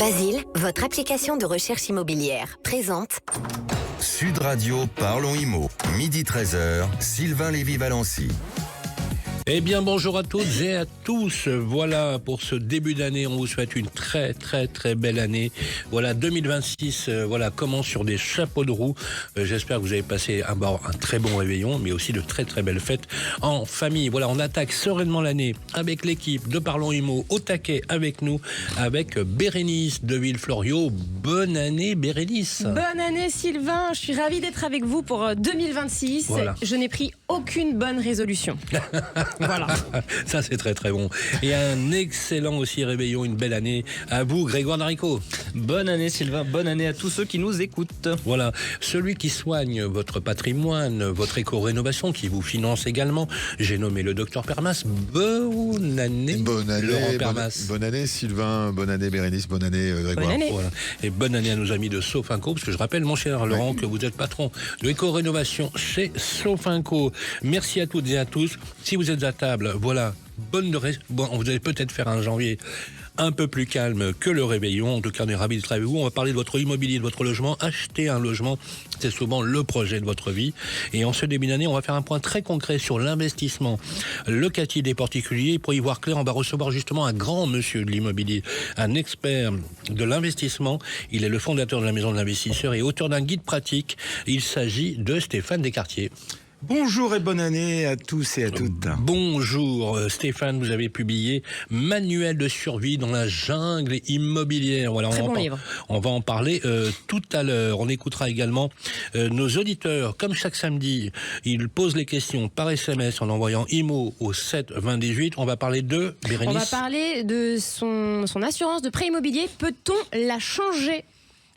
Basile, votre application de recherche immobilière, présente Sud Radio, parlons IMO. Midi 13h, Sylvain Lévy-Valency. Eh bien, bonjour à toutes et à tous. Voilà, pour ce début d'année, on vous souhaite une très belle année. Voilà, 2026, commence sur des chapeaux de roue. J'espère que vous avez passé un très bon réveillon, mais aussi de très belles fêtes en famille. Voilà, on attaque sereinement l'année avec l'équipe de Parlons Immo au taquet avec nous, avec Bérénice de Villefloriot. Bonne année, Bérénice. Bonne année, Sylvain. Je suis ravie d'être avec vous pour 2026. Voilà. Je n'ai pris aucune bonne résolution. Voilà. Ça, c'est très bon. Et un excellent aussi réveillon, une belle année à vous, Grégoire Darico. Bonne année, Sylvain. Bonne année à tous ceux qui nous écoutent. Voilà, celui qui soigne votre patrimoine, votre éco-rénovation, qui vous finance également. J'ai nommé le docteur Permas. Bonne année, Laurent Permas. Bonne année, Sylvain. Bonne année, Bérénice. Bonne année, Grégoire. Bonne année. Voilà. Et bonne année à nos amis de Sofinco, parce que je rappelle, mon cher Laurent, que vous êtes patron de éco-rénovation chez Sofinco. Merci à toutes et à tous. Si vous êtes à table, voilà, vous allez peut-être faire un janvier un peu plus calme que le réveillon. En tout cas, on est ravis de travailler avec vous. On va parler de votre immobilier, de votre logement. Acheter un logement, c'est souvent le projet de votre vie. Et en ce début d'année, on va faire un point très concret sur l'investissement locatif des particuliers. Pour y voir clair, on va recevoir justement un grand monsieur de l'immobilier, un expert de l'investissement. Il est le fondateur de la Maison de l'Investisseur et auteur d'un guide pratique. Il s'agit de Stéphane Descartiers. Bonjour et bonne année à tous et à toutes. Bonjour Stéphane, vous avez publié Manuel de survie dans la jungle immobilière. Voilà, Très bon livre. On va en parler tout à l'heure. On écoutera également nos auditeurs. Comme chaque samedi, ils posent les questions par SMS en envoyant IMO au 7 20 18. On va parler de Bérénice. On va parler de son assurance de prêt immobilier. Peut-on la changer ?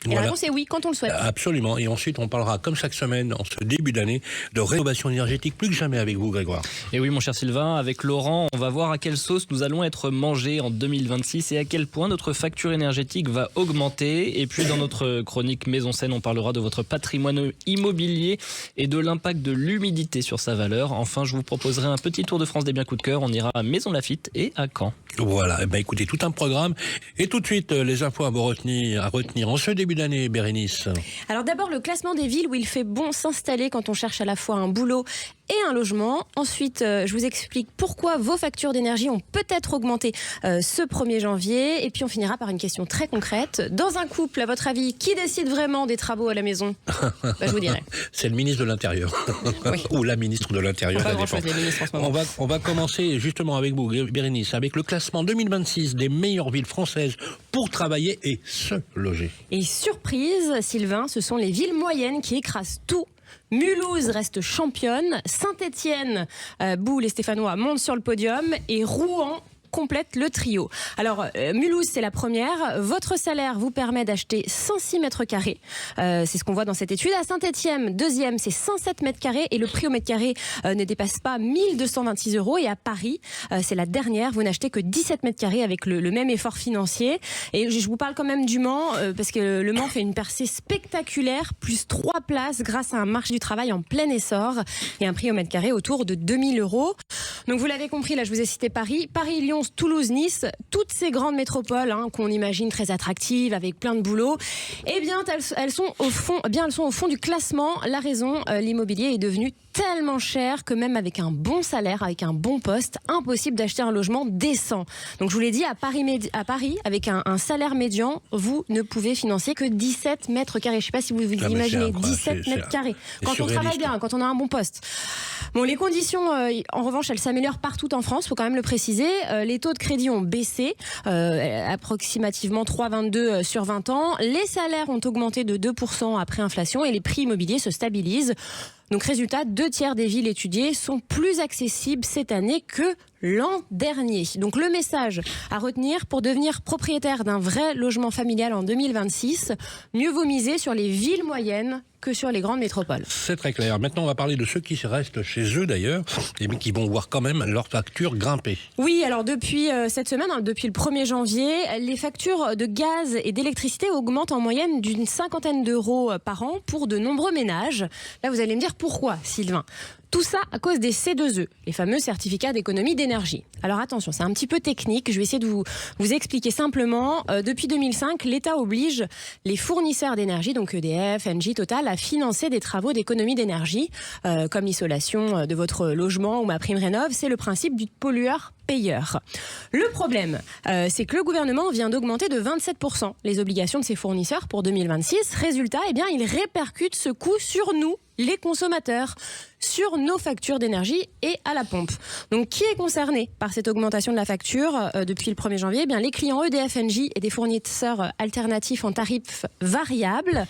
Et la réponse est oui, quand on le souhaite. Absolument. Et ensuite, on parlera, comme chaque semaine, en ce début d'année, de rénovation énergétique, plus que jamais avec vous, Grégoire. Et oui, mon cher Sylvain, avec Laurent, on va voir à quelle sauce nous allons être mangés en 2026 et à quel point notre facture énergétique va augmenter. Et puis, dans notre chronique Maison Saine, on parlera de votre patrimoine immobilier et de l'impact de l'humidité sur sa valeur. Enfin, je vous proposerai un petit tour de France des biens coup de cœur. On ira à Maison Lafitte et à Caen. Voilà, écoutez, tout un programme. Et tout de suite, les infos à retenir en ce début d'année, Bérénice. Alors d'abord, le classement des villes où il fait bon s'installer quand on cherche à la fois un boulot et un logement. Ensuite, je vous explique pourquoi vos factures d'énergie ont peut-être augmenté ce 1er janvier. Et puis on finira par une question très concrète. Dans un couple, à votre avis, qui décide vraiment des travaux à la maison ? Je vous dirai. C'est le ministre de l'Intérieur. Oui. Ou la ministre de l'Intérieur. Pas ça grand-chose, dépend. les ministres en ce moment. On va commencer justement avec vous, Bérénice, avec le classement 2026 des meilleures villes françaises pour travailler et se loger. Et surprise, Sylvain, ce sont les villes moyennes qui écrasent tout. Mulhouse reste championne, Saint-Étienne, Boule et Stéphanois montent sur le podium et Rouen complète le trio. Alors, Mulhouse, c'est la première. Votre salaire vous permet d'acheter 106 mètres carrés. C'est ce qu'on voit dans cette étude. À Saint-Étienne, deuxième, c'est 107 mètres carrés et le prix au mètre carré ne dépasse pas 1226 €. Et à Paris, c'est la dernière. Vous n'achetez que 17 mètres carrés avec le même effort financier. Et je vous parle quand même du Mans, parce que le Mans fait une percée spectaculaire, plus 3 places grâce à un marché du travail en plein essor et un prix au mètre carré autour de 2000 €. Donc vous l'avez compris, là je vous ai cité Paris, Lyon, Toulouse, Nice, toutes ces grandes métropoles qu'on imagine très attractives avec plein de boulot, eh bien elles sont au fond du classement. La raison, l'immobilier est devenu tellement cher que même avec un bon salaire, avec un bon poste, impossible d'acheter un logement décent. Donc je vous l'ai dit, à Paris, avec un salaire médian, vous ne pouvez financer que 17 mètres carrés. Je ne sais pas si vous imaginez, 17 mètres carrés. Quand on travaille bien, quand on a un bon poste. Bon, les conditions, en revanche, elles s'améliorent partout en France, il faut quand même le préciser. Les taux de crédit ont baissé, approximativement 3,22 sur 20 ans. Les salaires ont augmenté de 2% après inflation et les prix immobiliers se stabilisent. Donc résultat, 2/3 des villes étudiées sont plus accessibles cette année que l'an dernier. Donc le message à retenir pour devenir propriétaire d'un vrai logement familial en 2026, mieux vaut miser sur les villes moyennes que sur les grandes métropoles. C'est très clair. Maintenant, on va parler de ceux qui restent chez eux d'ailleurs, et qui vont voir quand même leur facture grimper. Oui, alors depuis cette semaine, depuis le 1er janvier, les factures de gaz et d'électricité augmentent en moyenne d'une 50aine d'euros par an pour de nombreux ménages. Là, vous allez me dire pourquoi, Sylvain ? Tout ça à cause des C2E, les fameux certificats d'économie d'énergie. Alors attention, c'est un petit peu technique, je vais essayer de vous expliquer simplement. Depuis 2005, l'État oblige les fournisseurs d'énergie, donc EDF, Engie, Total, à financer des travaux d'économie d'énergie, comme l'isolation de votre logement ou MaPrimeRénov'. C'est le principe du pollueur-payeur. Le problème, c'est que le gouvernement vient d'augmenter de 27% les obligations de ses fournisseurs pour 2026. Résultat, il répercute ce coût sur nous, les consommateurs, sur nos factures d'énergie et à la pompe. Donc, qui est concerné par cette augmentation de la facture depuis le 1er janvier ? Les clients EDF, Engie et des fournisseurs alternatifs en tarifs variables.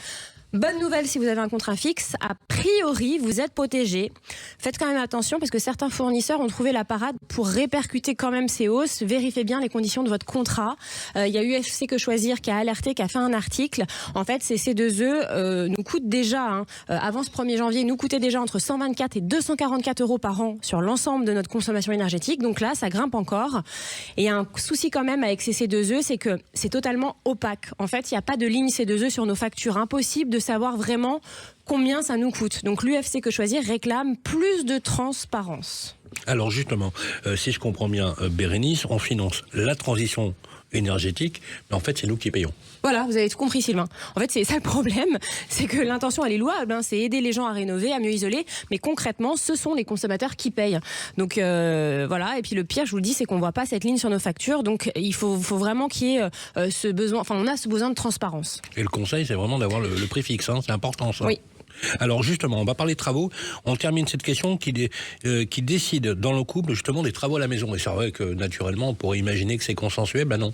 Bonne nouvelle si vous avez un contrat fixe, a priori vous êtes protégé. Faites quand même attention parce que certains fournisseurs ont trouvé la parade pour répercuter quand même ces hausses. Vérifiez bien les conditions de votre contrat. Il y a UFC Que Choisir qui a alerté, qui a fait un article. En fait, ces C2E nous coûtent déjà, avant ce 1er janvier, nous coûtaient déjà entre 124 et 244 euros par an sur l'ensemble de notre consommation énergétique. Donc là, ça grimpe encore. Et il y a un souci quand même avec ces C2E, c'est que c'est totalement opaque. En fait, il n'y a pas de ligne C2E sur nos factures. Impossible de savoir vraiment combien ça nous coûte. Donc l'UFC Que Choisir réclame plus de transparence. Alors justement, si je comprends bien, Bérénice, on finance la transition énergétique, mais en fait c'est nous qui payons. Voilà, vous avez tout compris Sylvain. En fait c'est ça le problème, c'est que l'intention elle est louable, c'est aider les gens à rénover, à mieux isoler, mais concrètement ce sont les consommateurs qui payent. Donc voilà, et puis le pire je vous le dis c'est qu'on voit pas cette ligne sur nos factures, donc il faut vraiment qu'il y ait ce besoin, on a ce besoin de transparence. Et le conseil c'est vraiment d'avoir le prix fixe, c'est important ça. Oui. Alors justement, on va parler de travaux. On termine cette question qui décide dans le couple justement des travaux à la maison. Et c'est vrai que naturellement, on pourrait imaginer que c'est consensuel, non.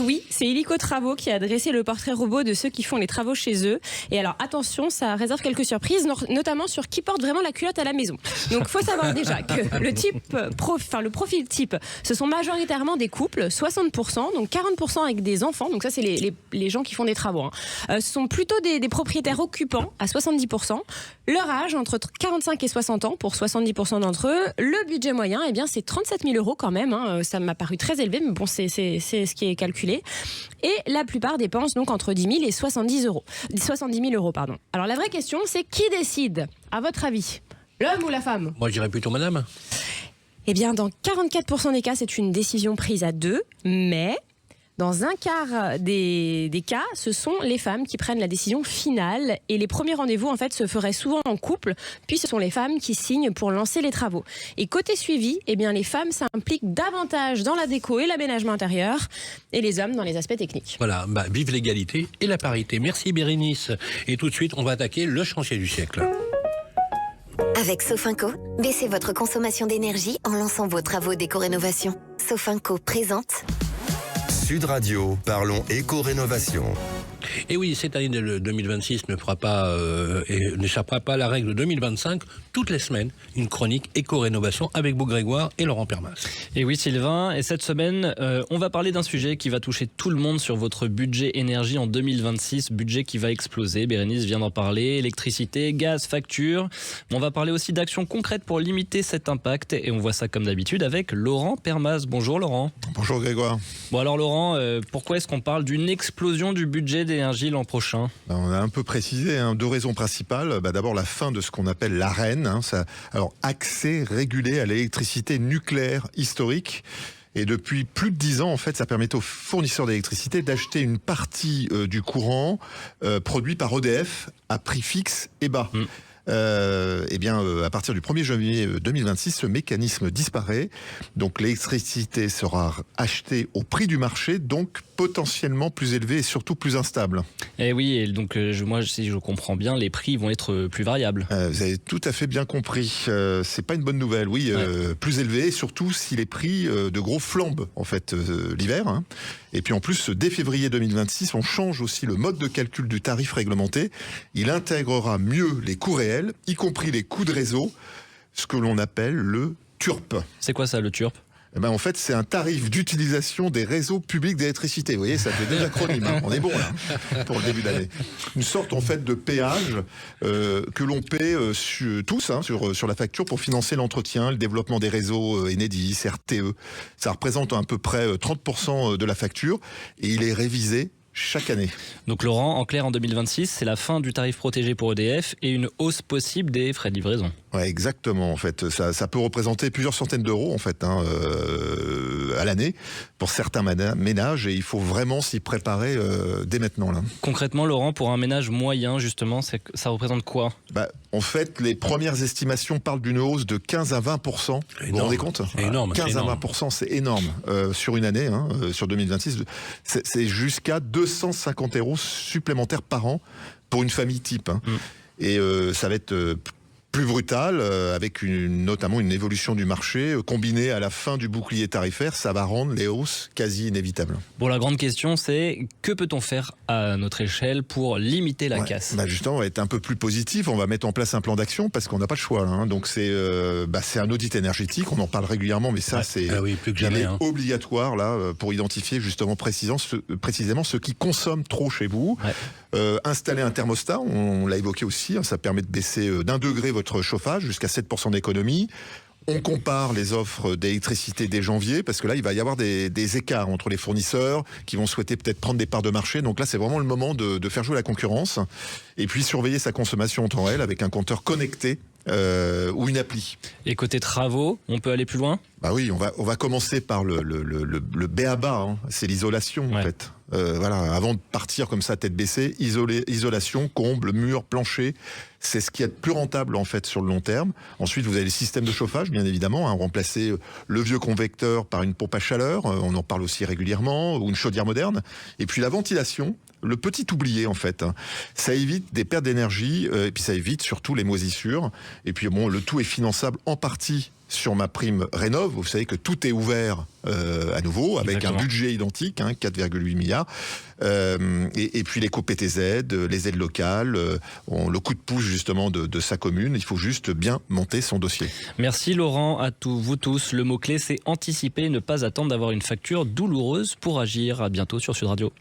Oui, c'est Illico Travaux qui a dressé le portrait robot de ceux qui font les travaux chez eux. Et alors attention, ça réserve quelques surprises, notamment sur qui porte vraiment la culotte à la maison. Donc il faut savoir déjà que le profil type, ce sont majoritairement des couples, 60%, donc 40% avec des enfants. Donc ça c'est les gens qui font des travaux. Ce sont plutôt des propriétaires occupants à 70%. Leur âge entre 45 et 60 ans pour 70% d'entre eux. Le budget moyen, c'est 37 000 euros quand même. Ça m'a paru très élevé, mais bon, c'est ce qui est calculé. Et la plupart dépensent donc entre 10 000 et 70 000 euros. Alors la vraie question, c'est qui décide, à votre avis, l'homme ou la femme ? Moi, je dirais plutôt madame. Dans 44% des cas, c'est une décision prise à deux, mais dans un quart des cas, ce sont les femmes qui prennent la décision finale et les premiers rendez-vous en fait se feraient souvent en couple, puis ce sont les femmes qui signent pour lancer les travaux. Et côté suivi, les femmes s'impliquent davantage dans la déco et l'aménagement intérieur et les hommes dans les aspects techniques. Voilà, vive l'égalité et la parité. Merci Bérénice. Et tout de suite, on va attaquer le chantier du siècle. Avec Sofinco, baissez votre consommation d'énergie en lançant vos travaux d'éco-rénovation. Sofinco présente Sud Radio, parlons éco-rénovation. Et oui, cette année 2026 n'échappera pas à la règle 2025. Toutes les semaines, une chronique éco-rénovation avec Beau Grégoire et Laurent Permas. Et oui Sylvain, et cette semaine, on va parler d'un sujet qui va toucher tout le monde sur votre budget énergie en 2026, budget qui va exploser. Bérénice vient d'en parler, électricité, gaz, facture. On va parler aussi d'actions concrètes pour limiter cet impact et on voit ça comme d'habitude avec Laurent Permas. Bonjour Laurent. Bonjour Grégoire. Bon alors Laurent, pourquoi est-ce qu'on parle d'une explosion du budget d'énergie l'an prochain ? On a un peu précisé, deux raisons principales. D'abord la fin de ce qu'on appelle l'AREN, accès régulé à l'électricité nucléaire historique. Et depuis plus de 10 ans, en fait, ça permettait aux fournisseurs d'électricité d'acheter une partie du courant produit par EDF à prix fixe et bas. À partir du 1er janvier 2026, ce mécanisme disparaît. Donc l'électricité sera achetée au prix du marché, donc potentiellement plus élevé et surtout plus instable. Et oui, et donc moi, si je comprends bien, les prix vont être plus variables. Vous avez tout à fait bien compris. C'est pas une bonne nouvelle, oui. Plus élevé, surtout si les prix de gros flambent en fait l'hiver. Et puis en plus, dès février 2026, on change aussi le mode de calcul du tarif réglementé. Il intégrera mieux les coûts réels, y compris les coûts de réseau, ce que l'on appelle le TURP. C'est quoi ça, le TURP ? En fait, c'est un tarif d'utilisation des réseaux publics d'électricité. Vous voyez, ça fait des acronymes. On est bon là pour le début d'année. Une sorte en fait de péage que l'on paie tous sur la facture pour financer l'entretien, le développement des réseaux Enedis, RTE. Ça représente à peu près 30% de la facture et il est révisé chaque année. Donc Laurent, en clair, en 2026, c'est la fin du tarif protégé pour EDF et une hausse possible des frais de livraison. Ouais, exactement. En fait, ça peut représenter plusieurs centaines d'euros en fait à l'année pour certains ménages, et il faut vraiment s'y préparer dès maintenant là. Concrètement, Laurent, pour un ménage moyen, justement, ça représente quoi ? En fait, les premières estimations parlent d'une hausse de 15 à 20%. Vous vous rendez compte ? Énorme. 15 à 20%, c'est énorme. Sur une année, sur 2026, c'est jusqu'à 250 € supplémentaires par an pour une famille type. Et ça va être plus brutal, avec notamment une évolution du marché, combinée à la fin du bouclier tarifaire, ça va rendre les hausses quasi inévitables. Bon, la grande question, c'est que peut-on faire à notre échelle pour limiter la casse ? Justement, on va être un peu plus positif, on va mettre en place un plan d'action parce qu'on n'a pas le choix. Donc c'est un audit énergétique, on en parle régulièrement, mais ça c'est plus que jamais, obligatoire là pour identifier justement précisément ce qui consomme trop chez vous. Installer un thermostat, on l'a évoqué aussi, ça permet de baisser d'1 degré votre chauffage jusqu'à 7% d'économie. On compare les offres d'électricité dès janvier, parce que là, il va y avoir des écarts entre les fournisseurs qui vont souhaiter peut-être prendre des parts de marché. Donc là, c'est vraiment le moment de faire jouer la concurrence. Et puis, surveiller sa consommation en temps réel avec un compteur connecté ou une appli. Et côté travaux, on peut aller plus loin ? Oui, on va commencer par le b.a.-ba, c'est l'isolation en fait. Avant de partir comme ça tête baissée, isolation, comble, mur, plancher, c'est ce qui est le plus rentable en fait sur le long terme. Ensuite, vous avez les systèmes de chauffage, bien évidemment, remplacer le vieux convecteur par une pompe à chaleur, on en parle aussi régulièrement, ou une chaudière moderne. Et puis la ventilation, le petit oublié en fait, ça évite des pertes d'énergie, et puis ça évite surtout les moisissures. Et puis le tout est finançable en partie sur ma prime Rénov'. Vous savez que tout est ouvert à nouveau, avec Exactement. un budget identique, 4,8 milliards. Et puis l'éco-PTZ, les aides locales, le coup de pouce justement de sa commune. Il faut juste bien monter son dossier. Merci Laurent, à vous tous. Le mot-clé, c'est anticiper, ne pas attendre d'avoir une facture douloureuse pour agir. À bientôt sur Sud Radio.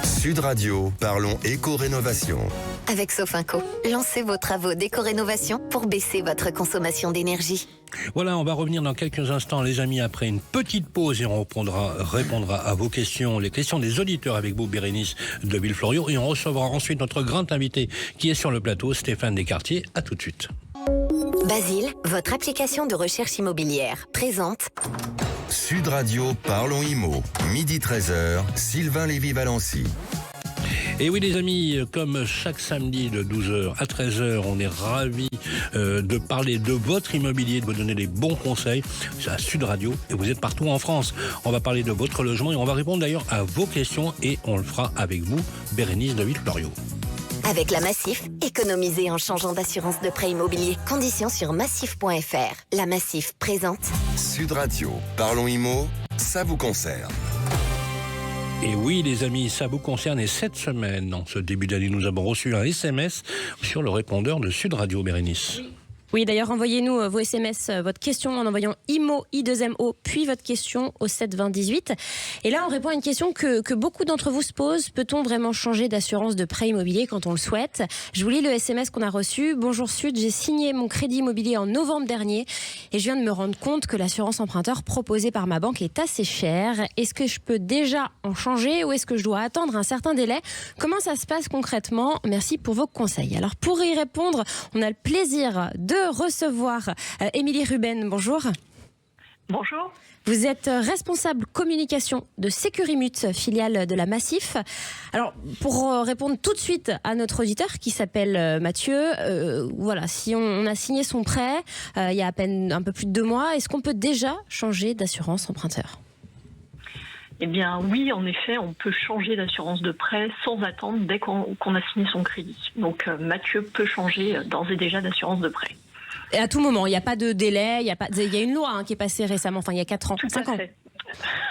Sud Radio, parlons éco-rénovation. Avec Sofinco, lancez vos travaux d'éco-rénovation pour baisser votre consommation d'énergie. Voilà, on va revenir dans quelques instants, les amis, après une petite pause, et on répondra à vos questions, les questions des auditeurs avec vous, Bérénice de Villefloriot, et on recevra ensuite notre grand invité qui est sur le plateau, Stéphane Descartiers. À tout de suite. Basile, votre application de recherche immobilière, présente Sud Radio, parlons IMO. Midi 13h, Sylvain Lévy-Valency. Et oui les amis, comme chaque samedi de 12h à 13h, on est ravis de parler de votre immobilier, de vous donner des bons conseils. C'est à Sud Radio et vous êtes partout en France. On va parler de votre logement et on va répondre d'ailleurs à vos questions, et on le fera avec vous, Bérénice de Villefloriot. avec la Massif, économisez en changeant d'assurance de prêt immobilier. Conditions sur massif.fr. La Massif présente Sud Radio, parlons IMO, ça vous concerne. Et oui les amis, ça vous concerne, et cette semaine, en ce début d'année, nous avons reçu un SMS sur le répondeur de Sud Radio, Bérénice. Oui, d'ailleurs, envoyez-nous vos SMS, votre question en envoyant IMO, I2MO, puis votre question au 7 20 18. Et là, on répond à une question que beaucoup d'entre vous se posent. Peut-on vraiment changer d'assurance de prêt immobilier quand on le souhaite ? Je vous lis le SMS qu'on a reçu. Bonjour Sud, j'ai signé mon crédit immobilier en novembre dernier et je viens de me rendre compte que l'assurance emprunteur proposée par ma banque est assez chère. Est-ce que je peux déjà en changer ou est-ce que je dois attendre un certain délai ? Comment ça se passe concrètement ? Merci pour vos conseils. Alors, pour y répondre, on a le plaisir de recevoir Émilie Ruben. Bonjour. Bonjour. Vous êtes responsable communication de Sécurimut, filiale de la Massif. Alors, pour répondre tout de suite à notre auditeur qui s'appelle Mathieu, voilà, si on a signé son prêt il y a à peine un peu plus de 2 mois, est-ce qu'on peut déjà changer d'assurance emprunteur ? Eh bien oui, en effet, on peut changer d'assurance de prêt sans attendre dès qu'on a signé son crédit. Donc Mathieu peut changer d'ores et déjà d'assurance de prêt. Et à tout moment, il n'y a pas de délai, il y a une loi qui est passée récemment, enfin il y a 4 ans, Tout 5 à ans. fait.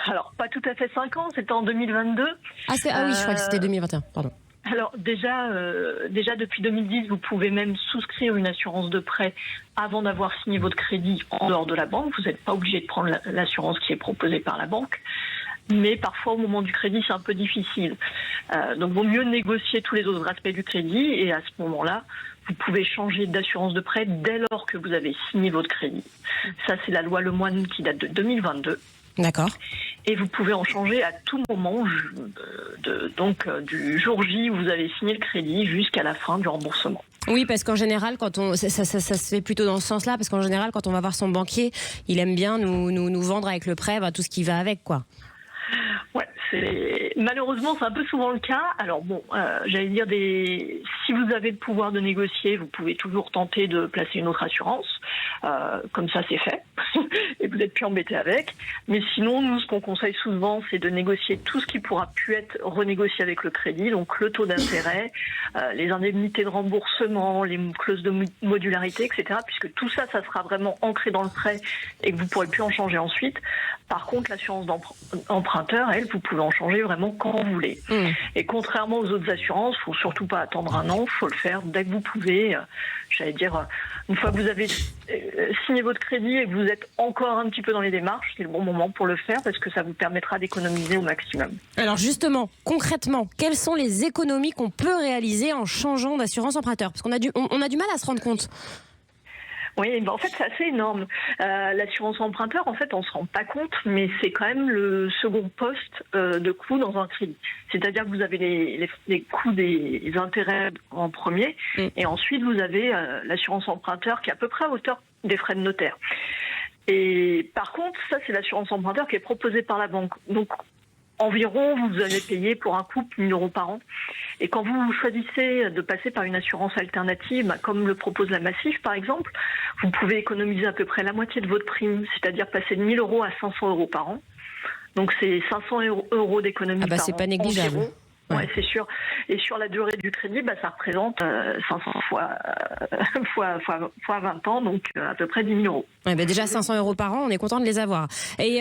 Alors, pas tout à fait 5 ans, c'était en 2022. Ah oui, je crois que c'était 2021, pardon. Alors déjà depuis 2010, vous pouvez même souscrire une assurance de prêt avant d'avoir signé votre crédit en dehors de la banque. Vous n'êtes pas obligé de prendre l'assurance qui est proposée par la banque. Mais parfois, au moment du crédit, c'est un peu difficile. Donc, vaut mieux négocier tous les autres aspects du crédit. Et à ce moment-là, vous pouvez changer d'assurance de prêt dès lors que vous avez signé votre crédit. Ça, c'est la loi Lemoine qui date de 2022. D'accord. Et vous pouvez en changer à tout moment, donc du jour J où vous avez signé le crédit jusqu'à la fin du remboursement. Oui, parce qu'en général, quand ça se fait plutôt dans ce sens-là, parce qu'en général, quand on va voir son banquier, il aime bien nous vendre avec le prêt tout ce qui va avec, quoi. Ouais, malheureusement, c'est un peu souvent le cas. Alors bon, j'allais dire, si vous avez le pouvoir de négocier, vous pouvez toujours tenter de placer une autre assurance. Comme ça, c'est fait. Et vous n'êtes plus embêté avec. Mais sinon, nous, ce qu'on conseille souvent, c'est de négocier tout ce qui pourra pu être renégocié avec le crédit. Donc le taux d'intérêt, les indemnités de remboursement, les clauses de modularité, etc. Puisque tout ça, ça sera vraiment ancré dans le prêt et que vous ne pourrez plus en changer ensuite. Par contre, l'assurance d'emprunteur, elle, vous pouvez en changer vraiment quand vous voulez. Et contrairement aux autres assurances, il ne faut surtout pas attendre un an, il faut le faire dès que vous pouvez. J'allais dire, une fois que vous avez signé votre crédit et que vous êtes encore un petit peu dans les démarches, c'est le bon moment pour le faire parce que ça vous permettra d'économiser au maximum. Alors justement, concrètement, quelles sont les économies qu'on peut réaliser en changeant d'assurance emprunteur? Parce qu'on a du mal à se rendre compte. Oui, en fait, c'est assez énorme. L'assurance emprunteur, en fait, on ne se rend pas compte, mais c'est quand même le second poste de coût dans un crédit. C'est-à-dire que vous avez les coûts des intérêts en premier, et ensuite vous avez l'assurance emprunteur qui est à peu près à hauteur des frais de notaire. Et par contre, ça, c'est l'assurance emprunteur qui est proposée par la banque. Donc, environ, vous allez payer pour un couple 1 000 € par an. Et quand vous choisissez de passer par une assurance alternative, comme le propose la Massif par exemple, vous pouvez économiser à peu près la moitié de votre prime, c'est-à-dire passer de 1 000 € à 500 € par an. Donc c'est 500 € d'économie par an. C'est pas négligeable. Ouais, c'est sûr. Et sur la durée du crédit, ça représente 500 fois 20 ans, donc à peu près 10 000 €. Ouais, déjà 500 € par an, on est content de les avoir. Et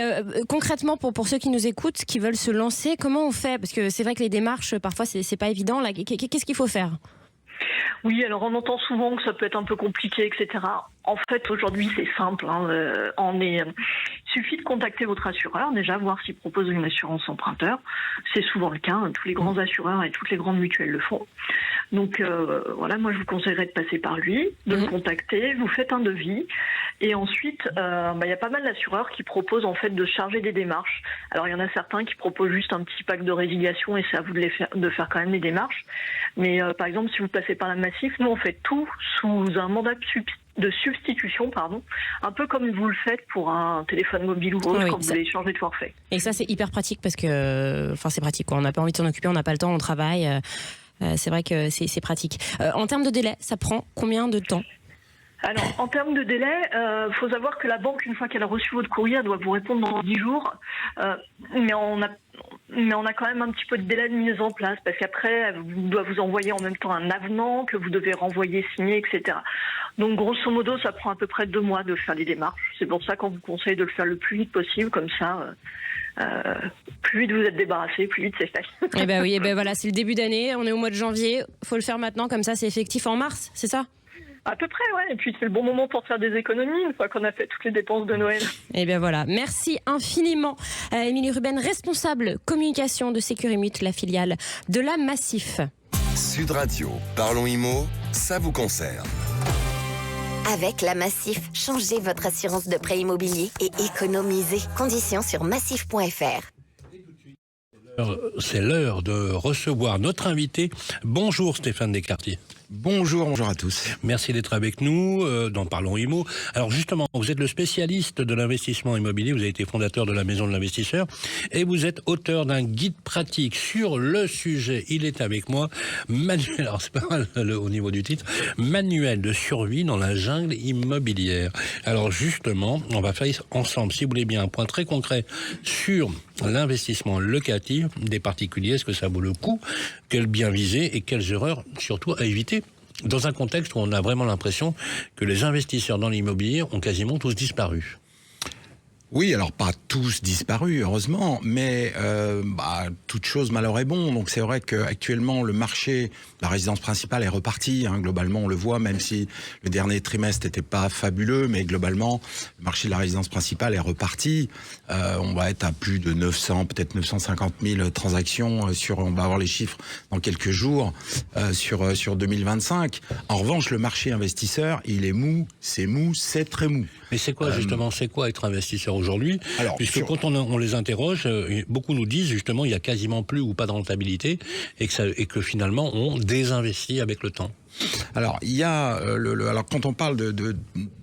concrètement, pour ceux qui nous écoutent, qui veulent se lancer, comment on fait? Parce que c'est vrai que les démarches, parfois, c'est pas évident. Là, qu'est-ce qu'il faut faire? Oui, alors on entend souvent que ça peut être un peu compliqué, etc. En fait, aujourd'hui, c'est simple. Il suffit de contacter votre assureur, déjà voir s'il propose une assurance emprunteur. C'est souvent le cas. Tous les grands assureurs et toutes les grandes mutuelles le font. Donc voilà, moi je vous conseillerais de passer par lui, de le contacter, vous faites un devis. Et ensuite, il y a pas mal d'assureurs qui proposent en fait de charger des démarches. Alors il y en a certains qui proposent juste un petit pack de résiliation et c'est à vous de faire quand même les démarches. Mais par exemple, si vous passez par la Massif, nous on fait tout sous un mandat de substitution, un peu comme vous le faites pour un téléphone mobile ou autre quand vous voulez changer de forfait. Et ça c'est hyper pratique parce que, c'est pratique quoi. On n'a pas envie de s'en occuper, on n'a pas le temps, on travaille. C'est vrai que c'est pratique. En termes de délai, ça prend combien de temps? Alors, en termes de délai, faut savoir que la banque, une fois qu'elle a reçu votre courrier, elle doit vous répondre dans 10 jours. Mais on a quand même un petit peu de délai de mise en place, parce qu'après, elle doit vous envoyer en même temps un avenant que vous devez renvoyer signé, etc. Donc, grosso modo, ça prend à peu près 2 mois de faire les démarches. C'est pour ça qu'on vous conseille de le faire le plus vite possible, comme ça... plus vite vous êtes débarrassé, plus vite c'est fait. Eh ben oui, voilà, c'est le début d'année, on est au mois de janvier, faut le faire maintenant, comme ça c'est effectif en mars, c'est ça? À peu près, ouais. Et puis c'est le bon moment pour faire des économies une fois qu'on a fait toutes les dépenses de Noël. Et bien voilà, merci infiniment, Émilie Ruben, responsable communication de Sécurimut, la filiale de la Massif. Sud Radio, Parlons Immo, ça vous concerne. Avec la Massif, changez votre assurance de prêt immobilier et économisez. Conditions sur massif.fr. C'est l'heure de recevoir notre invité. Bonjour Stéphane Descartiers. Bonjour à tous. Merci d'être avec nous dans Parlons Immo. Alors justement, vous êtes le spécialiste de l'investissement immobilier, vous avez été fondateur de la Maison de l'Investisseur et vous êtes auteur d'un guide pratique sur le sujet. Il est avec moi, Manuel, alors c'est pas mal au niveau du titre, Manuel de survie dans la jungle immobilière. Alors justement, on va faire ensemble, si vous voulez bien, un point très concret sur l'investissement locatif des particuliers. Est-ce que ça vaut le coup? Quel bien viser et quelles erreurs surtout à éviter dans un contexte où on a vraiment l'impression que les investisseurs dans l'immobilier ont quasiment tous disparu? Oui, alors pas tous disparus, heureusement, mais toute chose malheur est bon. Donc c'est vrai qu'actuellement, le marché, la résidence principale est repartie. Globalement, on le voit, même si le dernier trimestre n'était pas fabuleux, mais globalement, le marché de la résidence principale est reparti. On va être à plus de 900, peut-être 950 000 transactions on va avoir les chiffres dans quelques jours, sur 2025. En revanche, le marché investisseur, il est mou, c'est très mou. Mais c'est quoi justement, c'est quoi être investisseur aujourd'hui? aujourd'hui, Alors, puisque quand on les interroge, beaucoup nous disent justement il y a quasiment plus ou pas de rentabilité et que finalement on désinvestit avec le temps. Alors, il y a alors quand on parle de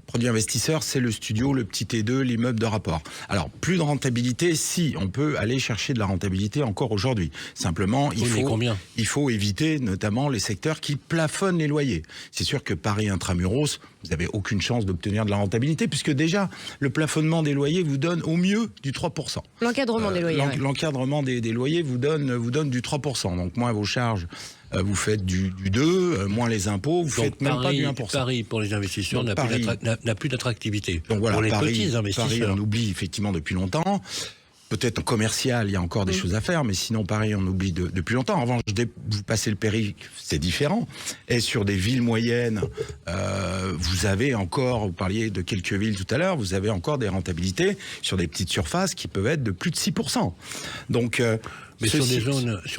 produits investisseurs, c'est le studio, le petit T2, l'immeuble de rapport. Alors, plus de rentabilité, si on peut aller chercher de la rentabilité encore aujourd'hui. Simplement, il faut éviter notamment les secteurs qui plafonnent les loyers. C'est sûr que Paris intramuros, vous n'avez aucune chance d'obtenir de la rentabilité, puisque déjà, le plafonnement des loyers vous donne au mieux du 3%. L'encadrement des loyers. L'encadrement des loyers vous donne du 3%. Donc, moins vos charges, vous faites du 2, moins les impôts, vous faites même pas du 1%. Paris, pour les investisseurs, n'a plus d'attractivité. Donc voilà, pour les Paris, petits investisseurs. Paris, on oublie effectivement depuis longtemps. Peut-être en commercial, il y a encore des choses à faire, mais sinon, Paris, on oublie depuis longtemps. En revanche, dès que vous passez le périph', c'est différent. Et sur des villes moyennes, vous avez encore, vous parliez de quelques villes tout à l'heure, vous avez encore des rentabilités sur des petites surfaces qui peuvent être de plus de 6%. Donc, mais sur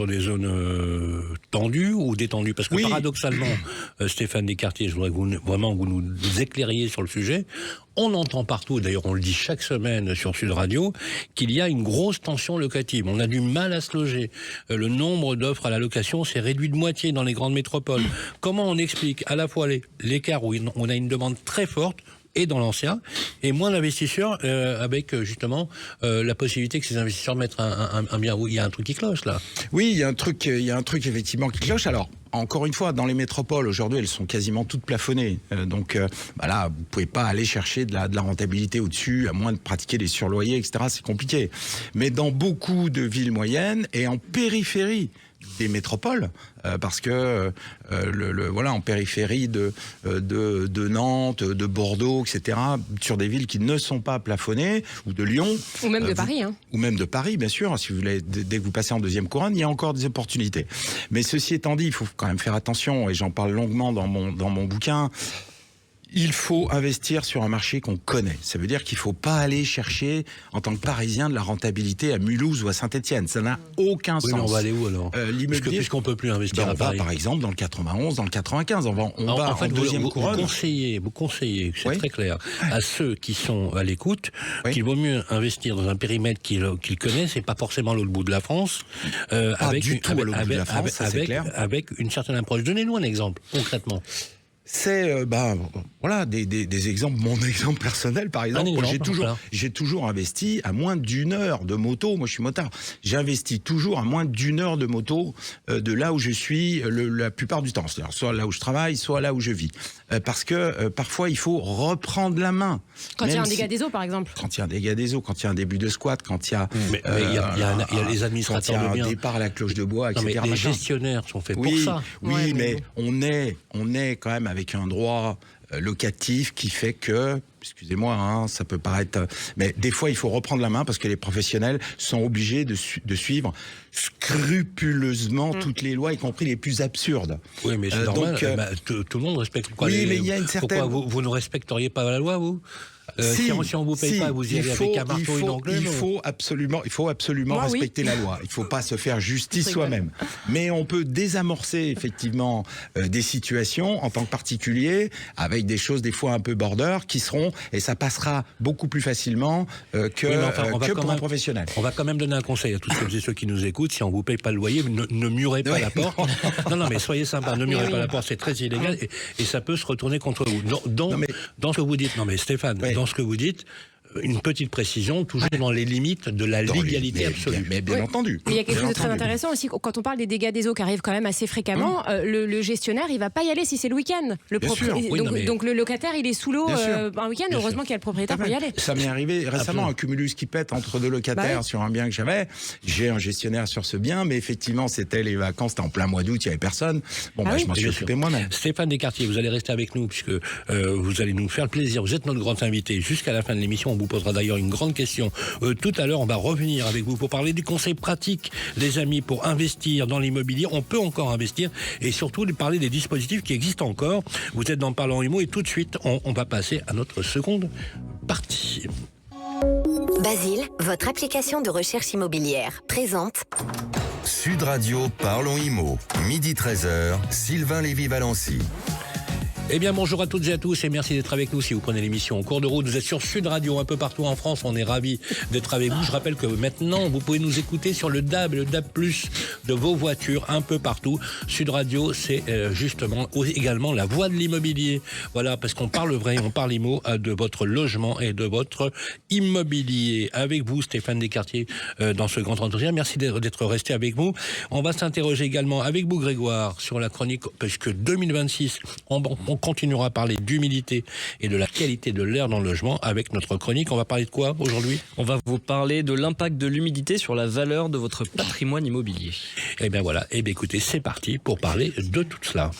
des zones tendues ou détendues, parce que paradoxalement, Stéphane Descartier, je voudrais que vous nous éclairiez sur le sujet. On entend partout, d'ailleurs on le dit chaque semaine sur Sud Radio, qu'il y a une grosse tension locative. On a du mal à se loger. Le nombre d'offres à la location s'est réduit de moitié dans les grandes métropoles. Comment on explique à la fois l'écart où on a une demande très forte, et dans l'ancien, et moins d'investisseurs avec justement la possibilité que ces investisseurs mettent un bien. Il y a un truc qui cloche là. Oui, il y a un truc effectivement qui cloche. Alors, encore une fois, dans les métropoles, aujourd'hui, elles sont quasiment toutes plafonnées. Donc là, vous pouvez pas aller chercher de la rentabilité au-dessus, à moins de pratiquer des surloyers, etc. C'est compliqué. Mais dans beaucoup de villes moyennes et en périphérie des métropoles, parce que voilà, en périphérie de Nantes, de Bordeaux, etc., sur des villes qui ne sont pas plafonnées, ou de Lyon, ou même de Paris, ou même de Paris, bien sûr. Si vous voulez, dès que vous passez en deuxième couronne, il y a encore des opportunités. Mais ceci étant dit, il faut quand même faire attention, et j'en parle longuement dans mon bouquin. Il faut investir sur un marché qu'on connaît. Ça veut dire qu'il ne faut pas aller chercher, en tant que Parisien, de la rentabilité à Mulhouse ou à Saint-Etienne. Ça n'a aucun sens. Mais on va aller où alors puisqu'on ne peut plus investir à Paris. On va par exemple dans le 91, dans le 95. On va en deuxième couronne. Vous conseillez, c'est très clair, à ceux qui sont à l'écoute, qu'il vaut mieux investir dans un périmètre qu'ils connaissent et pas forcément à l'autre bout de la France. Avec une certaine approche. Donnez-nous un exemple, concrètement. C'est voilà des exemples. Mon exemple personnel, par exemple, j'ai toujours investi à moins d'1 heure de moto. Moi, je suis motard. J'investis toujours à moins d'1 heure de moto de là où je suis la plupart du temps. C'est-à-dire soit là où je travaille, soit là où je vis. Parce que parfois, il faut reprendre la main. Quand il y a un dégât des eaux, par exemple. Quand il y a un dégât des eaux, quand il y a un début de squat, quand il y a il y a les administrateurs de biens. Quand il y a un départ à la cloche de bois, etc. Mais les gestionnaires sont faits pour ça. Oui, mais on est quand même avec un droit locatif qui fait que, excusez-moi, ça peut paraître, mais des fois il faut reprendre la main parce que les professionnels sont obligés de suivre scrupuleusement toutes les lois, y compris les plus absurdes. Oui, mais c'est normal. Tout le monde respecte. Oui, mais il y a une certaine. Pourquoi vous ne respecteriez pas la loi, vous? Si on vous paye pas, vous y allez avec un marteau et une enclume. Il faut absolument respecter la loi. Il ne faut pas se faire justice soi-même. Mais on peut désamorcer effectivement des situations en tant que particulier avec des choses des fois un peu border qui seront, et ça passera beaucoup plus facilement que pour un professionnel. On va quand même donner un conseil à tous ceux qui nous écoutent. Si on vous paye pas le loyer, ne murez pas la porte. Non, mais soyez sympa, ne murez pas la porte, c'est très illégal et ça peut se retourner contre vous. Dans ce que vous dites, non mais Stéphane, dans ce que vous dites, une petite précision, toujours dans les limites de la légalité absolue. Mais bien entendu. Mais il y a quelque chose de très intéressant aussi, quand on parle des dégâts des eaux qui arrivent quand même assez fréquemment, le gestionnaire, il ne va pas y aller si c'est le week-end. Donc le locataire, il est sous l'eau un week-end, heureusement qu'il y a le propriétaire pour y aller. Ça m'est arrivé récemment, un cumulus qui pète entre deux locataires sur un bien que j'avais. J'ai un gestionnaire sur ce bien, mais effectivement, c'était les vacances, c'était en plein mois d'août, il n'y avait personne. Je m'en suis occupé moi-même. Stéphane Descartier, vous allez rester avec nous, puisque vous allez nous faire le plaisir. Vous êtes notre grand invité jusqu'à la fin de l'émission. On vous posera d'ailleurs une grande question. Tout à l'heure, on va revenir avec vous pour parler des conseils pratiques, les amis, pour investir dans l'immobilier. On peut encore investir et surtout parler des dispositifs qui existent encore. Vous êtes dans Parlons Immo et tout de suite, on va passer à notre seconde partie. Basile, votre application de recherche immobilière, présente Sud Radio Parlons Immo, midi 13h, Sylvain Lévy-Valency. Eh bien, bonjour à toutes et à tous et merci d'être avec nous. Si vous prenez l'émission en cours de route, vous êtes sur Sud Radio un peu partout en France. On est ravis d'être avec vous. Je rappelle que maintenant, vous pouvez nous écouter sur le DAB et le DAB+, de vos voitures un peu partout. Sud Radio, c'est justement également la voix de l'immobilier. Voilà, parce qu'on parle vrai, on parle immo de votre logement et de votre immobilier. Avec vous, Stéphane Descartiers, dans ce grand entretien. Merci d'être resté avec nous. On va s'interroger également avec vous, Grégoire, sur la chronique, parce que 2026, on continuera à parler d'humidité et de la qualité de l'air dans le logement avec notre chronique. On va parler de quoi aujourd'hui ? On va vous parler de l'impact de l'humidité sur la valeur de votre patrimoine immobilier. Eh bien voilà, écoutez, c'est parti pour parler de tout cela.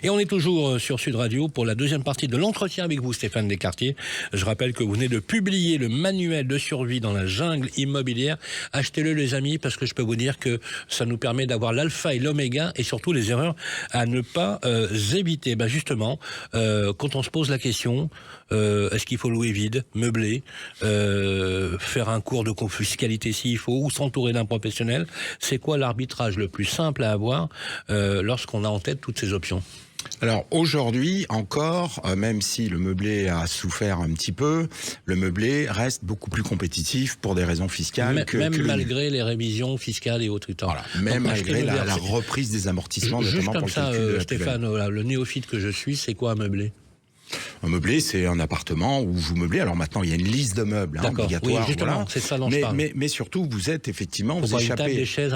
Et on est toujours sur Sud Radio pour la deuxième partie de l'entretien avec vous, Stéphane Descartiers. Je rappelle que vous venez de publier le manuel de survie dans la jungle immobilière. Achetez-le les amis, parce que je peux vous dire que ça nous permet d'avoir l'alpha et l'oméga et surtout les erreurs à ne pas éviter. Ben justement, quand on se pose la question, est-ce qu'il faut louer vide, meubler, faire un cours de confiscalité s'il faut, ou s'entourer d'un professionnel, c'est quoi l'arbitrage le plus simple à avoir lorsqu'on a en tête toutes ces options ? Alors aujourd'hui encore, même si le meublé a souffert un petit peu, le meublé reste beaucoup plus compétitif pour des raisons fiscales que malgré les révisions fiscales et autres. Voilà, même malgré la reprise des amortissements, juste notamment comme pour le calcul de la Stéphane, voilà, le néophyte que je suis, c'est quoi un meublé ? Un meublé, c'est un appartement où vous meublez. Alors maintenant, il y a une liste de meubles obligatoire. Oui, justement, voilà. c'est ça dont je parle. Mais surtout, vous êtes effectivement, vous échappez. Une échappez. table, des chaises,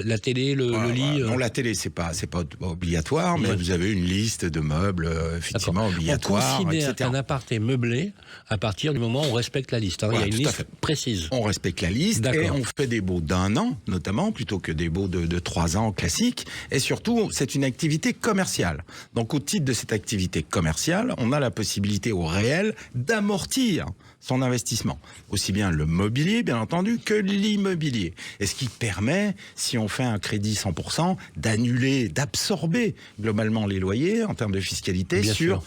la télé, le lit. Non, la télé, c'est pas obligatoire, mais vous avez une liste de meubles effectivement obligatoires. On considère etc. qu'un appart est meublé à partir du moment où on respecte la liste. Voilà, il y a une liste précise. On respecte la liste et on fait des baux d'1 an, notamment, plutôt que des baux de 3 ans classiques. Et surtout, c'est une activité commerciale. Donc, au titre de cette activité commerciale, on a la possibilité au réel d'amortir son investissement. Aussi bien le mobilier, bien entendu, que l'immobilier. Et ce qui permet, si on fait un crédit 100%, d'annuler, d'absorber globalement les loyers en termes de fiscalité sur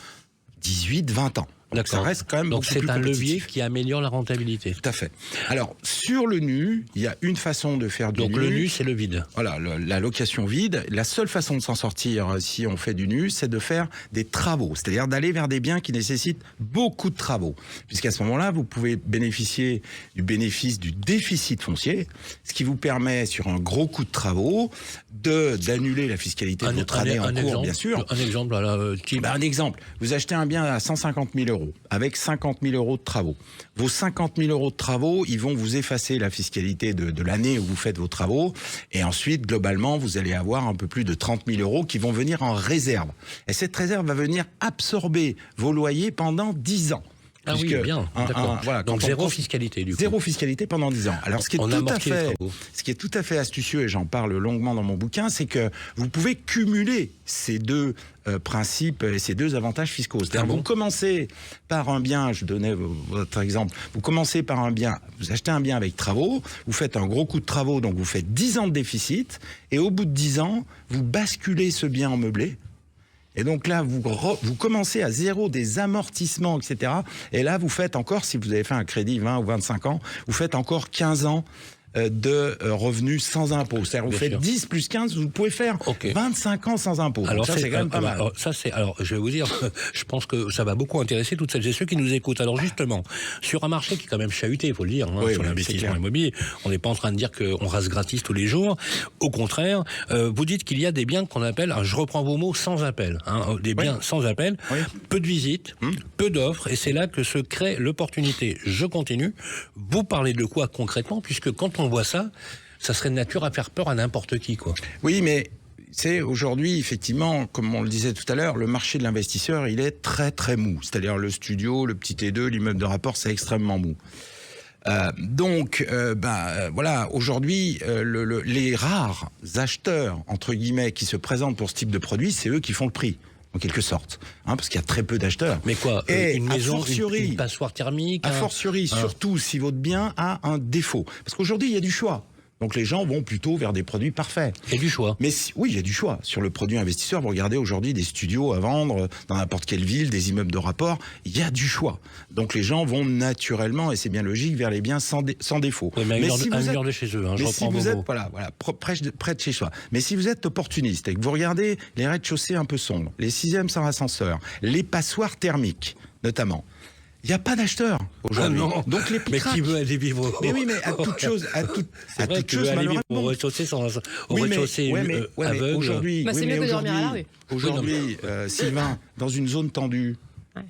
18-20 ans. Donc ça reste quand même beaucoup plus compétitif. Donc c'est un levier qui améliore la rentabilité. Tout à fait. Alors, sur le nu, il y a une façon de faire du nu. Donc le nu, c'est le vide. Voilà, la location vide. La seule façon de s'en sortir si on fait du nu, c'est de faire des travaux. C'est-à-dire d'aller vers des biens qui nécessitent beaucoup de travaux. Puisqu'à ce moment-là, vous pouvez bénéficier du bénéfice du déficit foncier, ce qui vous permet, sur un gros coup de travaux, d'annuler la fiscalité de votre année en cours, bien sûr. Un exemple, voilà, un exemple. Vous achetez un bien à 150 000 euros. Avec 50 000 euros de travaux. Vos 50 000 euros de travaux, ils vont vous effacer la fiscalité de l'année où vous faites vos travaux. Et ensuite, globalement, vous allez avoir un peu plus de 30 000 euros qui vont venir en réserve. Et cette réserve va venir absorber vos loyers pendant 10 ans. Ah oui, bien. Voilà, donc zéro fiscalité du coup. Zéro fiscalité pendant 10 ans. Alors ce qui est tout à fait astucieux, et j'en parle longuement dans mon bouquin, c'est que vous pouvez cumuler ces deux principes et ces deux avantages fiscaux. C'est-à-dire vous commencez par un bien, je donnais votre exemple, vous commencez par un bien, vous achetez un bien avec travaux, vous faites un gros coup de travaux, donc vous faites 10 ans de déficit, et au bout de 10 ans, vous basculez ce bien en meublé. Et donc là, vous commencez à zéro des amortissements, etc. Et là, vous faites encore, si vous avez fait un crédit 20 ou 25 ans, vous faites encore 15 ans de revenus sans impôt. C'est-à-dire vous faites 10 plus 15, vous pouvez faire 25 ans sans impôt. Alors ça, c'est quand même pas mal. Alors, je vais vous dire, je pense que ça va beaucoup intéresser toutes celles et ceux qui nous écoutent. Alors justement, sur un marché qui est quand même chahuté, il faut le dire, sur l'investissement immobilier, on n'est pas en train de dire qu'on rase gratis tous les jours. Au contraire, vous dites qu'il y a des biens qu'on appelle, je reprends vos mots, sans appel. Des biens sans appel, peu de visites, peu d'offres, et c'est là que se crée l'opportunité. Je continue. Vous parlez de quoi concrètement, puisque quand on voit ça serait de nature à faire peur à n'importe qui, quoi. Oui, mais c'est aujourd'hui, effectivement, comme on le disait tout à l'heure, le marché de l'investisseur, il est très très mou. C'est-à-dire le studio, le petit T2, l'immeuble de rapport, c'est extrêmement mou. Voilà, aujourd'hui, les rares acheteurs, entre guillemets, qui se présentent pour ce type de produit, c'est eux qui font le prix. En quelque sorte, parce qu'il y a très peu d'acheteurs. Mais quoi, et une maison, une passoire thermique a fortiori, surtout si votre bien a un défaut. Parce qu'aujourd'hui, il y a du choix. Donc les gens vont plutôt vers des produits parfaits. Et du choix. Mais oui, il y a du choix. Sur le produit investisseur, vous regardez aujourd'hui des studios à vendre dans n'importe quelle ville, des immeubles de rapport, il y a du choix. Donc les gens vont naturellement, et c'est bien logique, vers les biens sans défaut. Oui, mais à une heure de chez eux, je reprends vos mots. Voilà, près de chez soi. Mais si vous êtes opportuniste et que vous regardez les rez-de-chaussée un peu sombres, les 6e sans ascenseur, les passoires thermiques notamment, il n'y a pas d'acheteur aujourd'hui. Ah non. Donc les prix qui veut aller vivre Mais oui, mais à toute chose, au rez-de-chaussée aveugle. Aujourd'hui, c'est mieux que de dormir à la rue. Aujourd'hui, Sylvain, dans une zone tendue,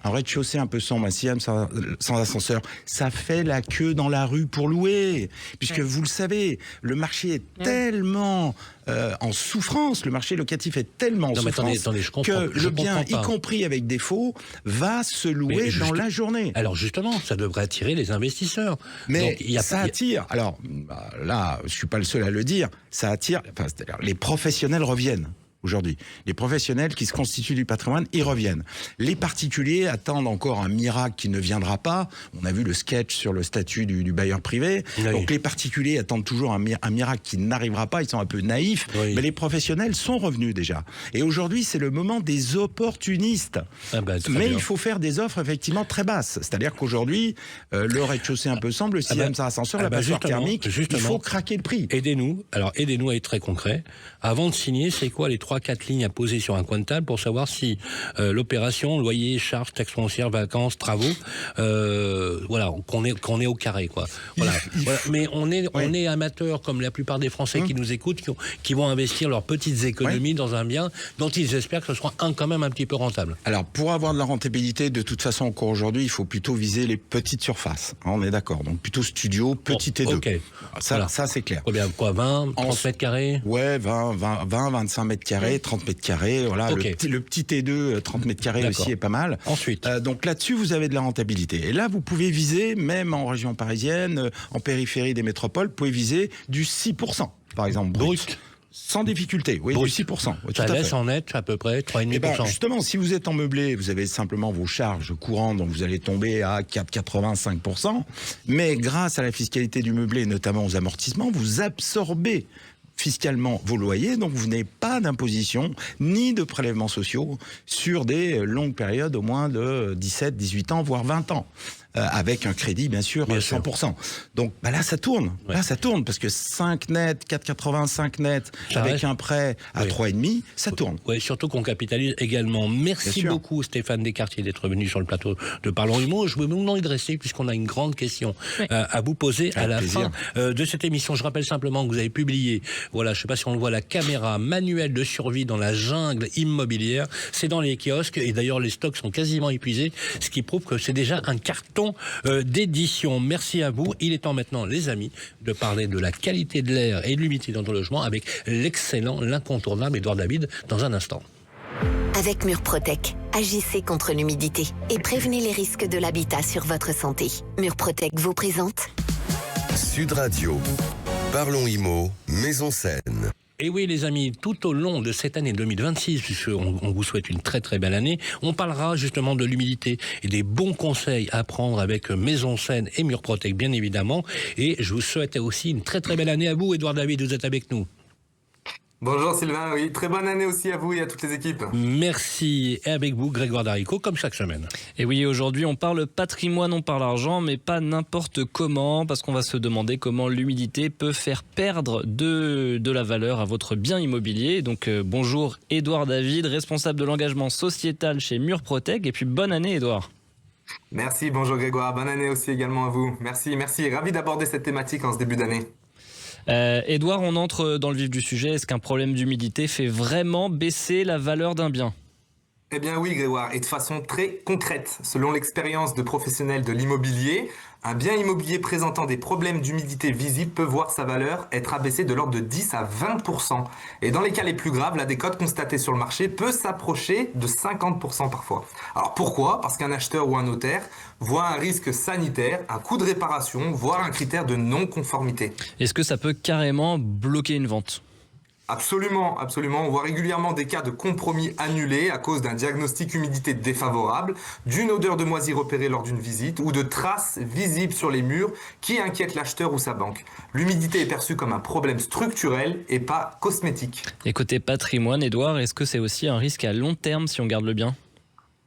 un rez-de-chaussée un peu sombre, un 6e sans ascenseur, ça fait la queue dans la rue pour louer. Puisque vous le savez, le marché est tellement en souffrance, le marché locatif est tellement en souffrance que le bien, y compris avec défaut, va se louer dans la journée. Alors justement, ça devrait attirer les investisseurs. Mais ça attire. Alors là, je suis pas le seul à le dire. Ça attire. Enfin, c'est-à-dire, les professionnels reviennent. Aujourd'hui, les professionnels qui se constituent du patrimoine, ils reviennent. Les particuliers attendent encore un miracle qui ne viendra pas. On a vu le sketch sur le statut du bailleur privé. Oui. Donc les particuliers attendent toujours un miracle qui n'arrivera pas. Ils sont un peu naïfs. Oui. Mais les professionnels sont revenus déjà. Et aujourd'hui, c'est le moment des opportunistes. Mais il faut faire des offres effectivement très basses. C'est-à-dire qu'aujourd'hui, le rez-de-chaussée un peu sombre, le 6e sans ascenseur, la passoire thermique, il faut craquer le prix. Aidez-nous à être très concret. Avant de signer, c'est quoi les 3-4 lignes à poser sur un coin de table pour savoir si l'opération, loyer, charges, taxes foncières, vacances, travaux, qu'on est au carré, quoi. Voilà. Mais on est amateurs, comme la plupart des Français qui nous écoutent, qui vont investir leurs petites économies dans un bien dont ils espèrent que ce sera quand même un petit peu rentable. Alors, pour avoir de la rentabilité, de toute façon, encore aujourd'hui, il faut plutôt viser les petites surfaces. On est d'accord. Donc, plutôt studio, petit T2. Okay. Ça, c'est clair. Combien, 20, 30 mètres carrés? Ouais, 20, 25 mètres carrés, 30 mètres carrés. Voilà, le petit T2, 30 mètres carrés aussi est pas mal. Ensuite. Donc là-dessus, vous avez de la rentabilité. Et là, vous pouvez viser, même en région parisienne, en périphérie des métropoles, vous pouvez viser du 6%, par exemple, brut. Sans difficulté, oui, du 6%. Oui, ça laisse en net à peu près 3,5%. Justement, si vous êtes en meublé, vous avez simplement vos charges courantes, donc vous allez tomber à 4,85%. Mais grâce à la fiscalité du meublé, notamment aux amortissements, vous absorbez fiscalement vos loyers, donc vous n'avez pas d'imposition ni de prélèvements sociaux sur des longues périodes, au moins de 17, 18 ans, voire 20 ans. Avec un crédit, bien sûr, 100%. Donc là, ça tourne. Ouais. Là, ça tourne, parce que 5 net, 4,85 net, avec un prêt à 3,5, ça tourne. Oui, surtout qu'on capitalise également. Merci beaucoup, Stéphane Descartier, d'être venu sur le plateau de Parlons Immo. Je vous demande de rester, puisqu'on a une grande question à vous poser à la fin de cette émission. Je rappelle simplement que vous avez publié, je ne sais pas si on le voit à la caméra, manuel de survie dans la jungle immobilière. C'est dans les kiosques, et d'ailleurs, les stocks sont quasiment épuisés, ce qui prouve que c'est déjà un carton d'édition. Merci à vous. Il est temps maintenant, les amis, de parler de la qualité de l'air et de l'humidité dans ton logement avec l'excellent, l'incontournable Édouard David dans un instant. Avec Murprotec, agissez contre l'humidité et prévenez les risques de l'habitat sur votre santé. Murprotec vous présente Sud Radio. Parlons Immo, Maison Seine. Et oui, les amis, tout au long de cette année 2026, puisqu'on vous souhaite une très très belle année, on parlera justement de l'humidité et des bons conseils à prendre avec Maison Seine et Murprotec, bien évidemment. Et je vous souhaite aussi une très très belle année à vous, Édouard David, vous êtes avec nous. Bonjour Sylvain, oui, très bonne année aussi à vous et à toutes les équipes. Merci, et avec vous Grégoire Darico, comme chaque semaine. Et oui, aujourd'hui on parle patrimoine, on parle argent, mais pas n'importe comment, parce qu'on va se demander comment l'humidité peut faire perdre de la valeur à votre bien immobilier. Donc bonjour Édouard David, responsable de l'engagement sociétal chez Murprotec, et puis bonne année Édouard. Merci, bonjour Grégoire, bonne année aussi également à vous. Merci, ravi d'aborder cette thématique en ce début d'année. Édouard, on entre dans le vif du sujet. Est-ce qu'un problème d'humidité fait vraiment baisser la valeur d'un bien ? Eh bien oui Grégoire, et de façon très concrète. Selon l'expérience de professionnels de l'immobilier, un bien immobilier présentant des problèmes d'humidité visibles peut voir sa valeur être abaissée de l'ordre de 10 à 20%. Et dans les cas les plus graves, la décote constatée sur le marché peut s'approcher de 50% parfois. Alors pourquoi ? Parce qu'un acheteur ou un notaire voit un risque sanitaire, un coût de réparation, voire un critère de non-conformité. Est-ce que ça peut carrément bloquer une vente ? Absolument, absolument. On voit régulièrement des cas de compromis annulés à cause d'un diagnostic humidité défavorable, d'une odeur de moisi repérée lors d'une visite ou de traces visibles sur les murs qui inquiètent l'acheteur ou sa banque. L'humidité est perçue comme un problème structurel et pas cosmétique. Et côté patrimoine, Édouard, est-ce que c'est aussi un risque à long terme si on garde le bien ?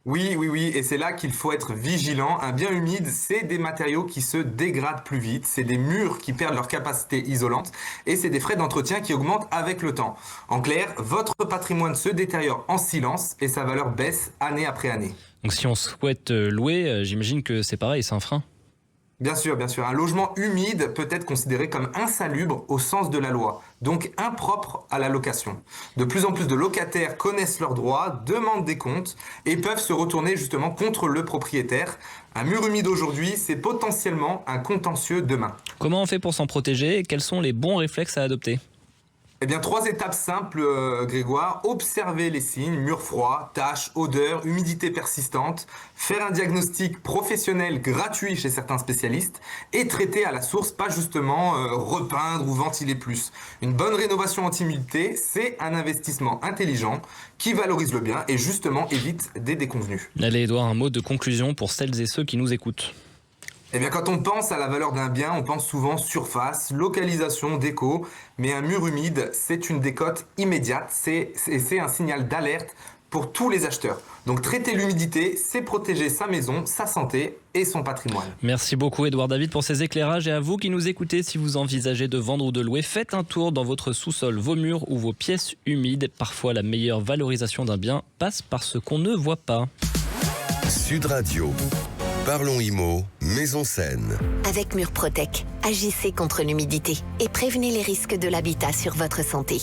Oui, et c'est là qu'il faut être vigilant. Un bien humide, c'est des matériaux qui se dégradent plus vite, c'est des murs qui perdent leur capacité isolante et c'est des frais d'entretien qui augmentent avec le temps. En clair, votre patrimoine se détériore en silence et sa valeur baisse année après année. Donc si on souhaite louer, j'imagine que c'est pareil, c'est un frein. Bien sûr. Un logement humide peut être considéré comme insalubre au sens de la loi, donc impropre à la location. De plus en plus de locataires connaissent leurs droits, demandent des comptes et peuvent se retourner justement contre le propriétaire. Un mur humide aujourd'hui, c'est potentiellement un contentieux demain. Comment on fait pour s'en protéger et quels sont les bons réflexes à adopter ? Eh bien, 3 étapes simples, Grégoire. Observer les signes, mur froid, taches, odeur, humidité persistante, faire un diagnostic professionnel gratuit chez certains spécialistes et traiter à la source, pas justement repeindre ou ventiler plus. Une bonne rénovation anti-humidité, c'est un investissement intelligent qui valorise le bien et justement évite des déconvenues. Allez, Édouard, un mot de conclusion pour celles et ceux qui nous écoutent. Eh bien, quand on pense à la valeur d'un bien, on pense souvent surface, localisation, déco, mais un mur humide, c'est une décote immédiate, c'est un signal d'alerte pour tous les acheteurs. Donc traiter l'humidité, c'est protéger sa maison, sa santé et son patrimoine. Merci beaucoup Édouard David pour ces éclairages et à vous qui nous écoutez, si vous envisagez de vendre ou de louer, faites un tour dans votre sous-sol, vos murs ou vos pièces humides. Parfois la meilleure valorisation d'un bien passe par ce qu'on ne voit pas. Sud Radio. Parlons Immo, Maison Saine. Avec Murprotec, agissez contre l'humidité et prévenez les risques de l'habitat sur votre santé.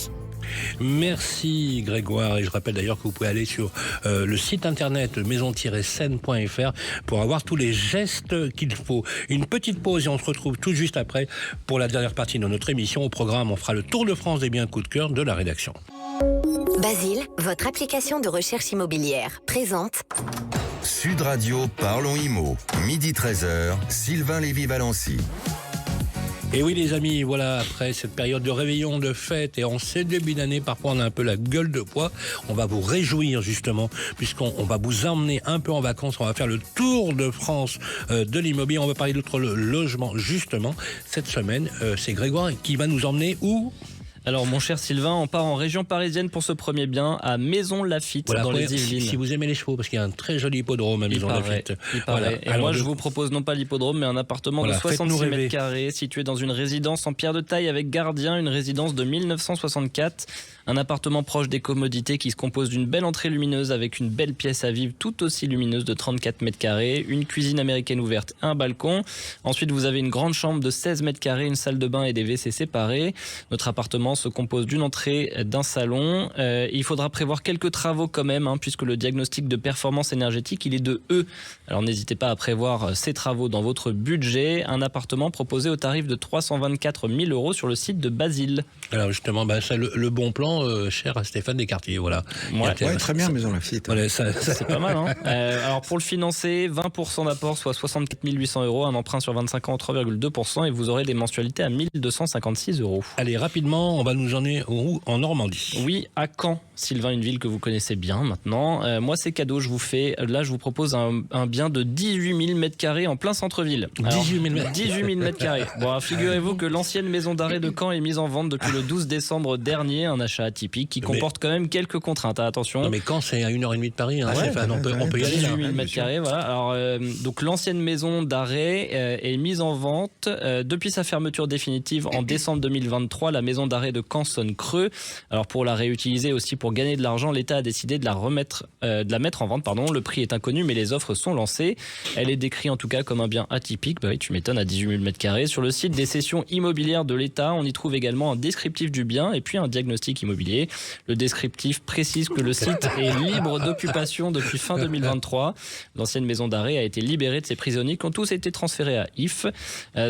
Merci Grégoire, et je rappelle d'ailleurs que vous pouvez aller sur le site internet maison-saine.fr pour avoir tous les gestes qu'il faut. Une petite pause et on se retrouve tout juste après pour la dernière partie de notre émission. Au programme, on fera le tour de France des biens coup de cœur de la rédaction. Basile, votre application de recherche immobilière, présente Sud Radio, Parlons Immo, midi 13h, Sylvain Lévy-Valency. Et oui les amis, voilà, après cette période de réveillon, de fête, et en ces débuts d'année, parfois on a un peu la gueule de bois, on va vous réjouir justement, puisqu'on va vous emmener un peu en vacances, on va faire le tour de France de l'immobilier, on va parler d'autres logements justement. Cette semaine, c'est Grégoire qui va nous emmener où ? Alors mon cher Sylvain, on part en région parisienne pour ce premier bien à Maisons-Laffitte, voilà, dans les Yvelines. Si vous aimez les chevaux, parce qu'il y a un très joli hippodrome à Maisons-Laffitte. Voilà. Et moi je vous propose non pas l'hippodrome mais un appartement de 66 mètres carrés situé dans une résidence en pierre de taille avec gardien, une résidence de 1964. Un appartement proche des commodités qui se compose d'une belle entrée lumineuse avec une belle pièce à vivre tout aussi lumineuse de 34 mètres carrés, une cuisine américaine ouverte, un balcon. Ensuite, vous avez une grande chambre de 16 mètres carrés, une salle de bain et des WC séparés. Notre appartement se compose d'une entrée, d'un salon. Il faudra prévoir quelques travaux quand même, puisque le diagnostic de performance énergétique, il est de E. Alors n'hésitez pas à prévoir ces travaux dans votre budget. Un appartement proposé au tarif de 324 000 € sur le site de Basile. Alors justement, c'est le bon plan. Cher à Stéphane Descartier, voilà. Ouais, très bien, Maison-Laffitte. Voilà, c'est pas mal. Alors pour le financer, 20% d'apport, soit 64 800 €, un emprunt sur 25 ans, 3,2%, et vous aurez des mensualités à 1 256 €. Allez, rapidement, on va nous emmener où ? En Normandie. Oui, à Caen, Sylvain, une ville que vous connaissez bien maintenant. Moi, c'est cadeau, je vous propose un bien de 18 000 m² en plein centre-ville. 18 000 m². Bon, figurez-vous que l'ancienne maison d'arrêt de Caen est mise en vente depuis le 12 décembre dernier, un achat atypique qui comporte quand même quelques contraintes, attention. Non mais quand c'est à 1h30 de Paris, on peut y aller. 18 000 m², voilà. Alors, donc l'ancienne maison d'arrêt est mise en vente depuis sa fermeture définitive en décembre 2023. La maison d'arrêt de Caen sonne creux. Alors pour la réutiliser aussi pour gagner de l'argent, l'État a décidé de la mettre en vente. Le prix est inconnu, mais les offres sont lancées. Elle est décrite en tout cas comme un bien atypique. Bah oui, tu m'étonnes, à 18 000 m². Sur le site des cessions immobilières de l'État, on y trouve également un descriptif du bien et puis un diagnostic immobilier. Le descriptif précise que le site est libre d'occupation depuis fin 2023. L'ancienne maison d'arrêt a été libérée de ses prisonniers qui ont tous été transférés à If.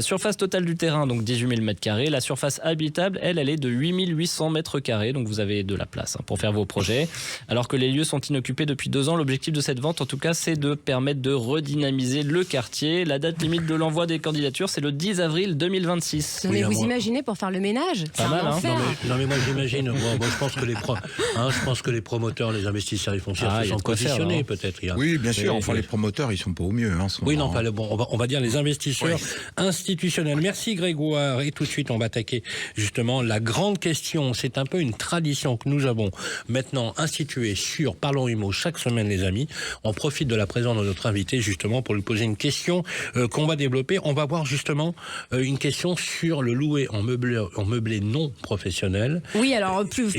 Surface totale du terrain, donc 18 000 m². La surface habitable, elle est de 8800 mètres carrés, donc vous avez de la place pour faire vos projets. Alors que les lieux sont inoccupés depuis 2 ans, l'objectif de cette vente, en tout cas, c'est de permettre de redynamiser le quartier. La date limite de l'envoi des candidatures, c'est le 10 avril 2026. Non, mais vous imaginez pour faire le ménage, c'est un enfer. Non mais moi j'imagine, moi je pense que les promoteurs, les investisseurs fonciers se sont positionnés peut-être. Oui, bien sûr. Enfin, les promoteurs, ils sont pas au mieux. Oui, non, enfin, bon, on va dire les investisseurs institutionnels. Merci Grégoire. Et tout de suite, on va attaquer justement la grande question. C'est un peu une tradition que nous avons maintenant instituée sur Parlons Immo chaque semaine, les amis. On profite de la présence de notre invité justement pour lui poser une question qu'on va développer. On va voir justement une question sur le louer en meublé non professionnel. Oui, alors plus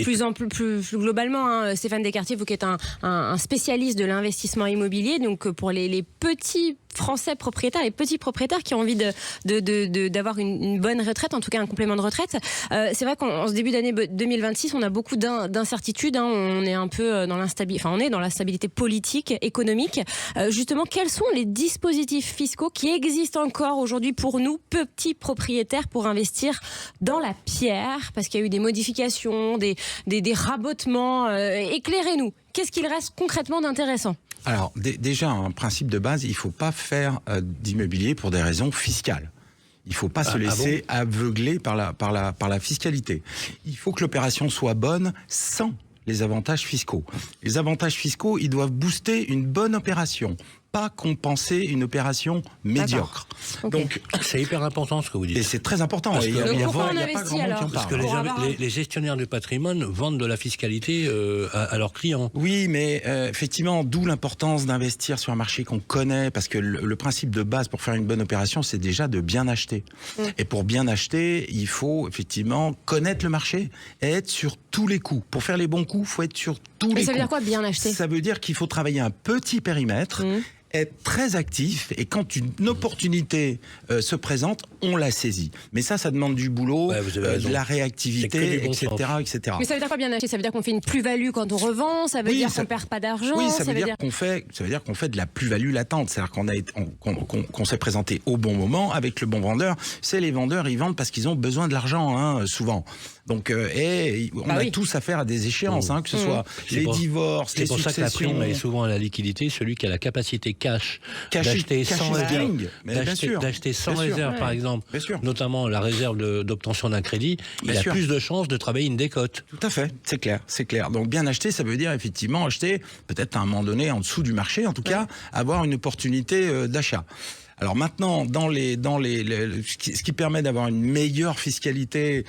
globalement, Stéphane Descartier, vous qui êtes un spécialiste de l'investissement immobilier, donc pour les petits Français propriétaires, les petits propriétaires qui ont envie d'avoir une bonne retraite, en tout cas un complément de retraite. C'est vrai qu'en ce début d'année 2026, on a beaucoup d'incertitudes. On est un peu dans l'instabilité politique, économique. Justement, quels sont les dispositifs fiscaux qui existent encore aujourd'hui pour nous, petits propriétaires, pour investir dans la pierre? Parce qu'il y a eu des modifications, des rabotements. Éclairez-nous. Qu'est-ce qu'il reste concrètement d'intéressant? Alors, déjà, un principe de base, il ne faut pas faire d'immobilier pour des raisons fiscales. Il ne faut pas se laisser aveugler par la fiscalité. Il faut que l'opération soit bonne sans les avantages fiscaux. Les avantages fiscaux, ils doivent booster une bonne opération, pas compenser une opération médiocre. Okay. Donc, c'est hyper important ce que vous dites. Et c'est très important. Parce il n'y a pas grand monde qui en parle. Parce que les gestionnaires du patrimoine vendent de la fiscalité à leurs clients. Oui, mais effectivement, d'où l'importance d'investir sur un marché qu'on connaît, parce que le principe de base pour faire une bonne opération, c'est déjà de bien acheter. Et pour bien acheter, il faut effectivement connaître le marché et être sur tous les coups. Pour faire les bons coups, il faut être sur tous les coups. Mais ça veut dire quoi, bien acheter? Ça veut dire qu'il faut travailler un petit périmètre, être très actif, et quand une opportunité se présente, on la saisit. Mais ça demande du boulot, de la réactivité, etc., etc. Mais ça veut dire quoi bien acheter? Ça veut dire qu'on fait une plus-value quand on revend? Ça veut dire qu'on perd pas d'argent? Oui, ça veut dire qu'on fait de la plus-value latente. C'est-à-dire qu'on s'est présenté au bon moment avec le bon vendeur. C'est les vendeurs, ils vendent parce qu'ils ont besoin de l'argent, souvent. Donc, on a tous affaire à des échéances, que ce soit les divorces, les successions. C'est pour ça que la prime est souvent à la liquidité, celui qui a la capacité cash d'acheter sans réserve, par exemple, notamment la réserve d'obtention d'un crédit, il a plus de chances de travailler une décote. Tout à fait, c'est clair. Donc bien acheter, ça veut dire effectivement acheter peut-être à un moment donné en dessous du marché, en tout cas avoir une opportunité d'achat. Alors maintenant, ce qui permet d'avoir une meilleure fiscalité.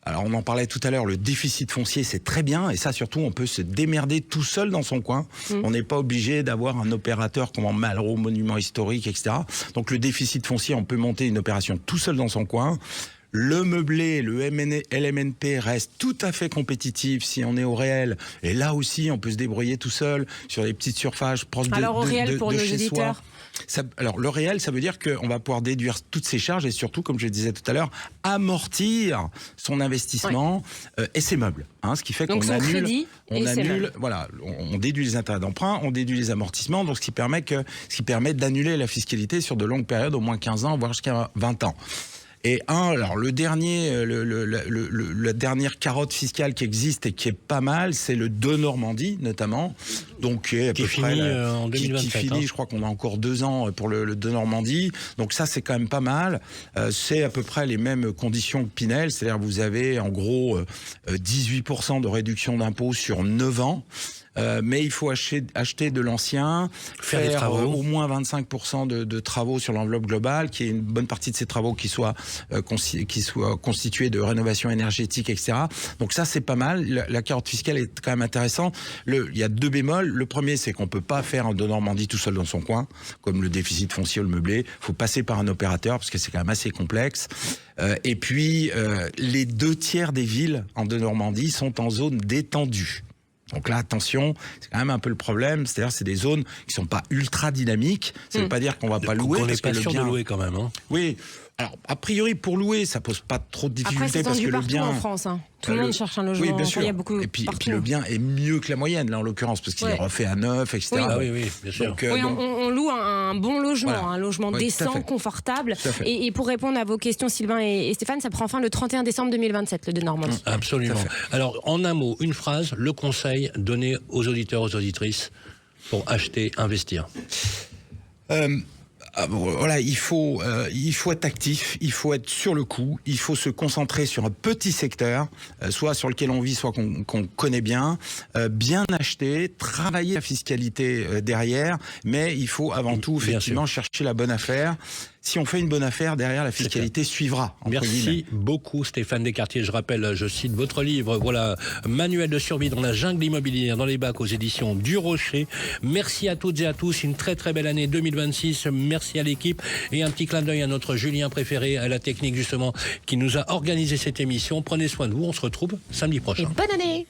Alors on en parlait tout à l'heure, le déficit foncier c'est très bien, et ça surtout on peut se démerder tout seul dans son coin. On n'est pas obligé d'avoir un opérateur comme en Malraux, monument historique, etc. Donc le déficit foncier, on peut monter une opération tout seul dans son coin. Le meublé, le LMNP reste tout à fait compétitif si on est au réel. Et là aussi, on peut se débrouiller tout seul sur les petites surfaces proches de chez soi. Alors au réel pour nos éditeurs. Alors le réel, ça veut dire qu'on va pouvoir déduire toutes ces charges et surtout, comme je le disais tout à l'heure, amortir son investissement et ses meubles. Ce qui fait qu'on annule, on déduit les intérêts d'emprunt, on déduit les amortissements, donc ce qui permet d'annuler la fiscalité sur de longues périodes, au moins 15 ans, voire jusqu'à 20 ans. Et la dernière carotte fiscale qui existe et qui est pas mal, c'est le de Normandie notamment, donc qui est à peu près en 2027. Qui finit, je crois qu'on a encore 2 ans pour le de Normandie. Donc ça c'est quand même pas mal. C'est à peu près les mêmes conditions que Pinel, c'est-à-dire vous avez en gros 18% de réduction d'impôt sur 9 ans. Mais il faut acheter de l'ancien, faire au moins 25% de travaux sur l'enveloppe globale, qui est une bonne partie de ces travaux qui soient constitués de rénovation énergétique, etc. Donc ça, c'est pas mal. La carotte fiscale est quand même intéressante. Il y a 2 bémols. Le premier, c'est qu'on peut pas faire un de Normandie tout seul dans son coin, comme le déficit foncier ou le meublé. Il faut passer par un opérateur, parce que c'est quand même assez complexe. Et puis, les 2/3 des villes en de Normandie sont en zone détendue. Donc là, attention, c'est quand même un peu le problème. C'est-à-dire, c'est des zones qui sont pas ultra dynamiques. Ça veut pas dire qu'on va pas louer. On n'est pas sûr de louer quand même. Oui. Alors, a priori, pour louer, ça pose pas trop de Après, difficultés c'est parce que tendu le partout bien. en France. Hein. Tout le monde cherche un logement. Oui, bien Enfin, sûr. il y a beaucoup et puis partout. le bien est mieux que la moyenne, là, en l'occurrence, parce qu'il est refait à neuf, etc. Oui. Ah oui, bien sûr. Donc, Oui, on loue un bon logement, Voilà. un logement Oui, tout à décent, fait. confortable. Tout à fait. Et pour répondre à vos questions, Sylvain et Stéphane, ça prend fin le 31 décembre 2027, le de Normandie. Absolument. Tout à fait. Alors, en un mot, une phrase, le conseil donné aux auditeurs, aux auditrices pour acheter, investir. Voilà, il faut être actif, il faut être sur le coup, il faut se concentrer sur un petit secteur, soit sur lequel on vit, soit qu'on connaît bien acheter, travailler la fiscalité derrière, mais il faut avant tout effectivement chercher la bonne affaire. Si on fait une bonne affaire, derrière la fiscalité suivra. Merci beaucoup Stéphane Descartier. Je rappelle, je cite votre livre, voilà, Manuel de survie dans la jungle immobilière, dans les bacs aux éditions du Rocher. Merci à toutes et à tous, une très très belle année 2026. Merci à l'équipe et un petit clin d'œil à notre Julien préféré, à la technique justement, qui nous a organisé cette émission. Prenez soin de vous, on se retrouve samedi prochain. Et bonne année!